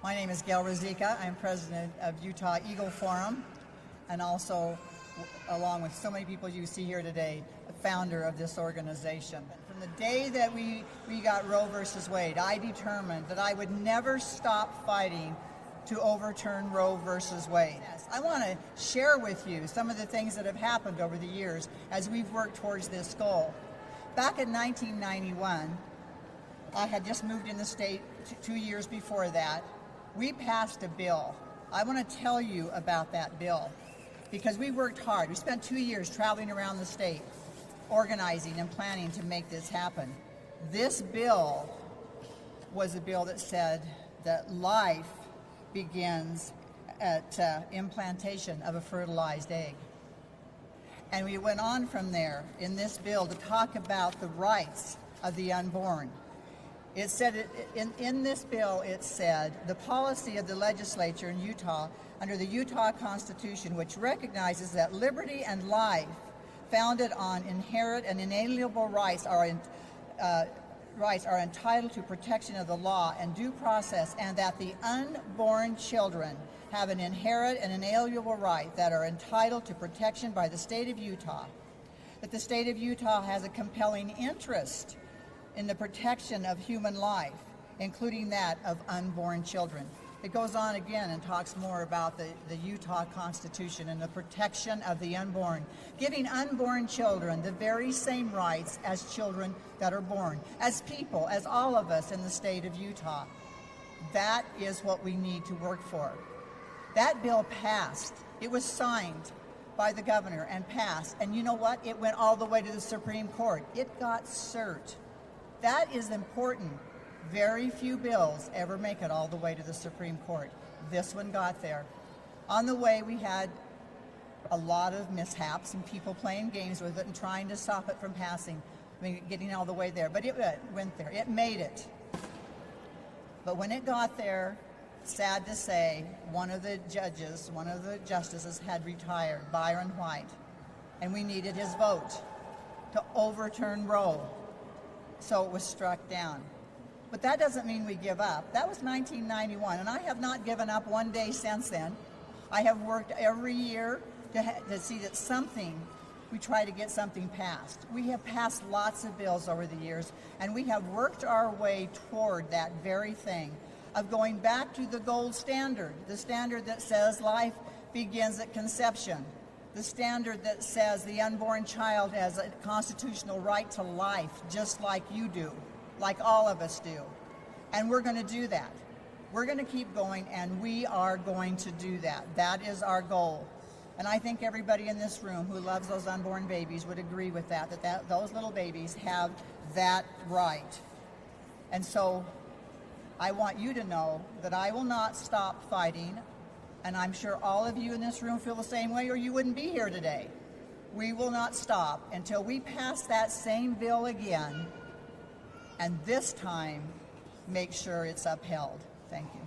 My name is Gayle Ruzicka. I'm president of Utah Eagle Forum, and also, along with so many people you see here today, the founder of this organization. From the day that we got Roe versus Wade, I determined that I would never stop fighting to overturn Roe versus Wade. Yes, I want to share with you some of the things that have happened over the years as we've worked towards this goal. Back in 1991, I had just moved in the state 2 years before that. We passed a bill. I want to tell you about that bill because we worked hard. We spent 2 years traveling around the state, organizing and planning to make this happen. This bill was a bill that said that life begins at implantation of a fertilized egg. And we went on from there in this bill to talk about the rights of the unborn. It said, in this bill, it said, the policy of the legislature in Utah under the Utah Constitution, which recognizes that liberty and life founded on inherent and inalienable rights are entitled to protection of the law and due process, and that the unborn children have an inherent and inalienable right that are entitled to protection by the state of Utah, that the state of Utah has a compelling interest in the protection of human life, including that of unborn children. It goes on again and talks more about the Utah Constitution and the protection of the unborn, giving unborn children the very same rights as children that are born, as people, as all of us in the state of Utah. That is what we need to work for. That bill passed. It was signed by the governor and passed. And you know what? It went all the way to the Supreme Court. It got cert. That is important. Very few bills ever make it all the way to the Supreme Court. This one got there. On the way, we had a lot of mishaps and people playing games with it and trying to stop it from passing, getting all the way there. But it went there. It made it. But when it got there, sad to say, one of the justices had retired, Byron White, and we needed his vote to overturn Roe. So it was struck down. But that doesn't mean we give up. That was 1991, and I have not given up one day since then. I have worked every year to see that we try to get something passed. We have passed lots of bills over the years, and we have worked our way toward that very thing of going back to the gold standard, the standard that says life begins at conception, the standard that says the unborn child has a constitutional right to life, just like you do, like all of us do. And we're going to do that. We're going to keep going, and we are going to do that. That is our goal. And I think everybody in this room who loves those unborn babies would agree with that those little babies have that right. And so I want you to know that I will not stop fighting. And I'm sure all of you in this room feel the same way, or you wouldn't be here today. We will not stop until we pass that same bill again, and this time, make sure it's upheld. Thank you.